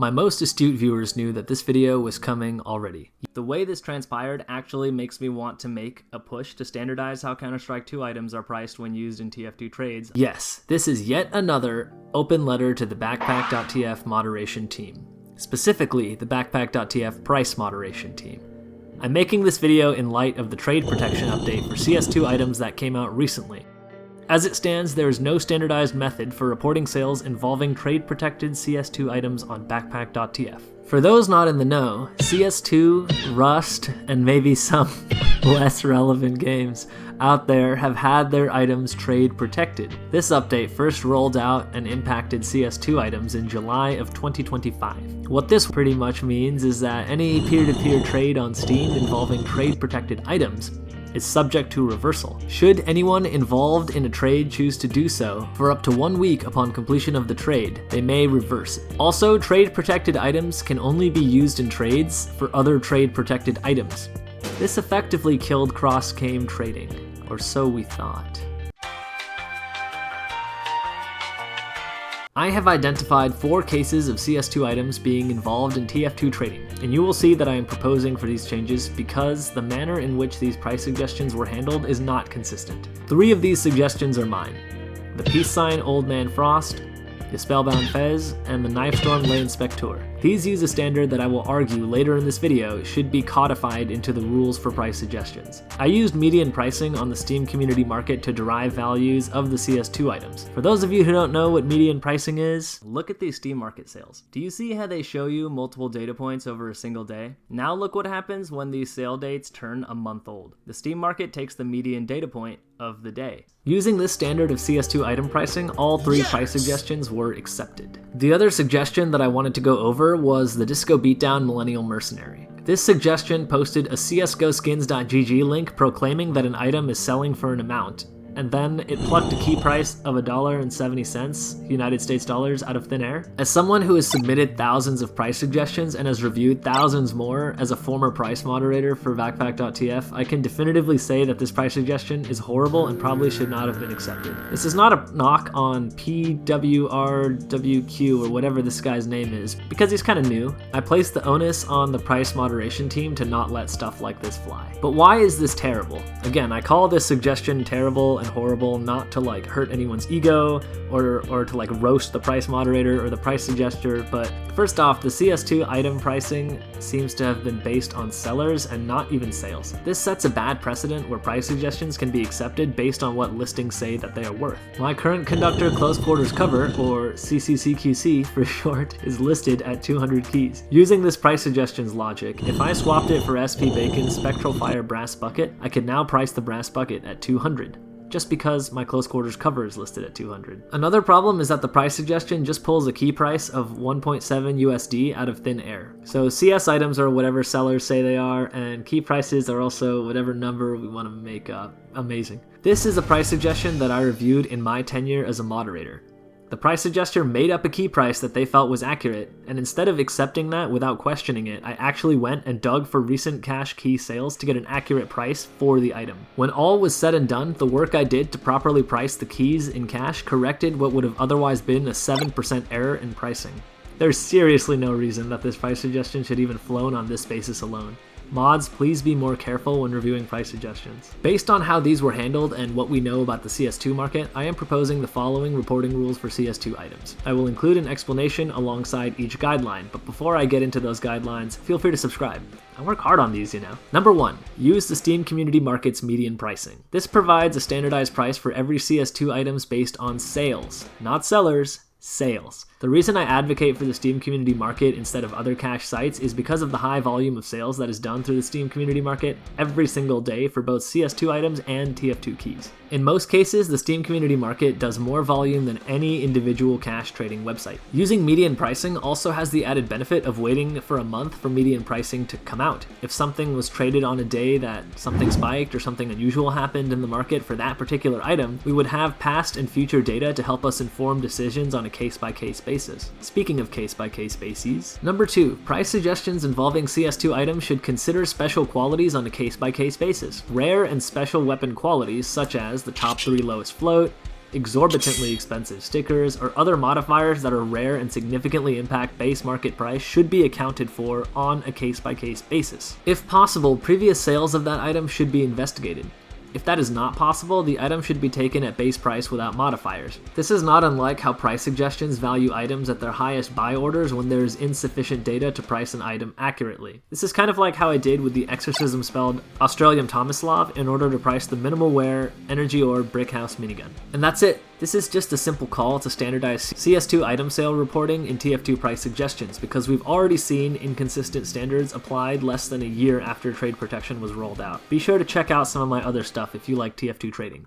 My most astute viewers knew that this video was coming already. The way this transpired actually makes me want to make a push to standardize how Counter-Strike 2 items are priced when used in TF2 trades. Yes, this is yet another open letter to the Backpack.tf moderation team. Specifically, the Backpack.tf price moderation team. I'm making this video in light of the trade protection update for CS2 items that came out recently. As it stands, there is no standardized method for reporting sales involving trade-protected CS2 items on Backpack.tf. For those not in the know, CS2, Rust, and maybe some less relevant games out there have had their items trade-protected. This update first rolled out and impacted CS2 items in July of 2025. What this pretty much means is that any peer-to-peer trade on Steam involving trade-protected items is subject to reversal. Should anyone involved in a trade choose to do so, for up to 1 week upon completion of the trade, they may reverse it. Also, trade-protected items can only be used in trades for other trade-protected items. This effectively killed cross-game trading, or so we thought. I have identified 4 cases of CS2 items being involved in TF2 trading, and you will see that I am proposing for these changes because the manner in which these price suggestions were handled is not consistent. 3 of these suggestions are mine: the Peace Sign Old Man Frost, the Spellbound Fez, and the Knifestorm Lane Spectre. These use a standard that I will argue later in this video should be codified into the rules for price suggestions. I used median pricing on the Steam community market to derive values of the CS2 items. For those of you who don't know what median pricing is, look at these Steam market sales. Do you see how they show you multiple data points over a single day? Now look what happens when these sale dates turn a month old. The Steam market takes the median data point of the day. Using this standard of CS2 item pricing, all 3 price suggestions were accepted. The other suggestion that I wanted to go over was the Disco Beatdown Millennial Mercenary. This suggestion posted a csgoskins.gg link proclaiming that an item is selling for an amount, and then it plucked a key price of $1.70 United States dollars out of thin air. As someone who has submitted thousands of price suggestions and has reviewed thousands more as a former price moderator for Backpack.tf, I can definitively say that this price suggestion is horrible and probably should not have been accepted. This is not a knock on PWRWQ or whatever this guy's name is, because he's kind of new. I placed the onus on the price moderation team to not let stuff like this fly. But why is this terrible? Again, I call this suggestion terrible and horrible, not to like hurt anyone's ego or to like roast the price moderator or the price suggester, but first off, the CS2 item pricing seems to have been based on sellers and not even sales. This sets a bad precedent where price suggestions can be accepted based on what listings say that they are worth. My current conductor close quarters cover, or CCCQC for short, is listed at 200 keys. Using this price suggestions logic, if I swapped it for SP Bacon's Spectral Fire Brass Bucket, I could now price the brass bucket at 200. Just because my close quarters cover is listed at 200. Another problem is that the price suggestion just pulls a key price of 1.7 USD out of thin air. So CS items are whatever sellers say they are, and key prices are also whatever number we want to make up. Amazing. This is a price suggestion that I reviewed in my tenure as a moderator. The price suggester made up a key price that they felt was accurate, and instead of accepting that without questioning it, I actually went and dug for recent cash key sales to get an accurate price for the item. When all was said and done, the work I did to properly price the keys in cash corrected what would have otherwise been a 7% error in pricing. There's seriously no reason that this price suggestion should even flown on this basis alone. Mods, please be more careful when reviewing price suggestions. Based on how these were handled and what we know about the CS2 market, I am proposing the following reporting rules for CS2 items. I will include an explanation alongside each guideline, but before I get into those guidelines, feel free to subscribe. I work hard on these, you know. Number 1, use the Steam community market's median pricing. This provides a standardized price for every CS2 items based on sales, not sellers, sales. The reason I advocate for the Steam community market instead of other cash sites is because of the high volume of sales that is done through the Steam community market every single day for both CS2 items and TF2 keys. In most cases, the Steam community market does more volume than any individual cash trading website. Using median pricing also has the added benefit of waiting for a month for median pricing to come out. If something was traded on a day that something spiked or something unusual happened in the market for that particular item, we would have past and future data to help us inform decisions on a case-by-case basis. Speaking of case-by-case bases. Number 2, price suggestions involving CS2 items should consider special qualities on a case-by-case basis. Rare and special weapon qualities such as the top 3 lowest float, Exorbitantly expensive stickers or other modifiers that are rare and significantly impact base market price should be accounted for on a case-by-case basis. If possible, previous sales of that item should be investigated. If that is not possible, the item should be taken at base price without modifiers. This is not unlike how price suggestions value items at their highest buy orders when there is insufficient data to price an item accurately. This is kind of like how I did with the exorcism spelled Australian Tomislav in order to price the minimal wear energy orb brick house minigun. And that's it. This is just a simple call to standardize CS2 item sale reporting in TF2 price suggestions because we've already seen inconsistent standards applied less than a year after trade protection was rolled out. Be sure to check out some of my other stuff if you like TF2 trading.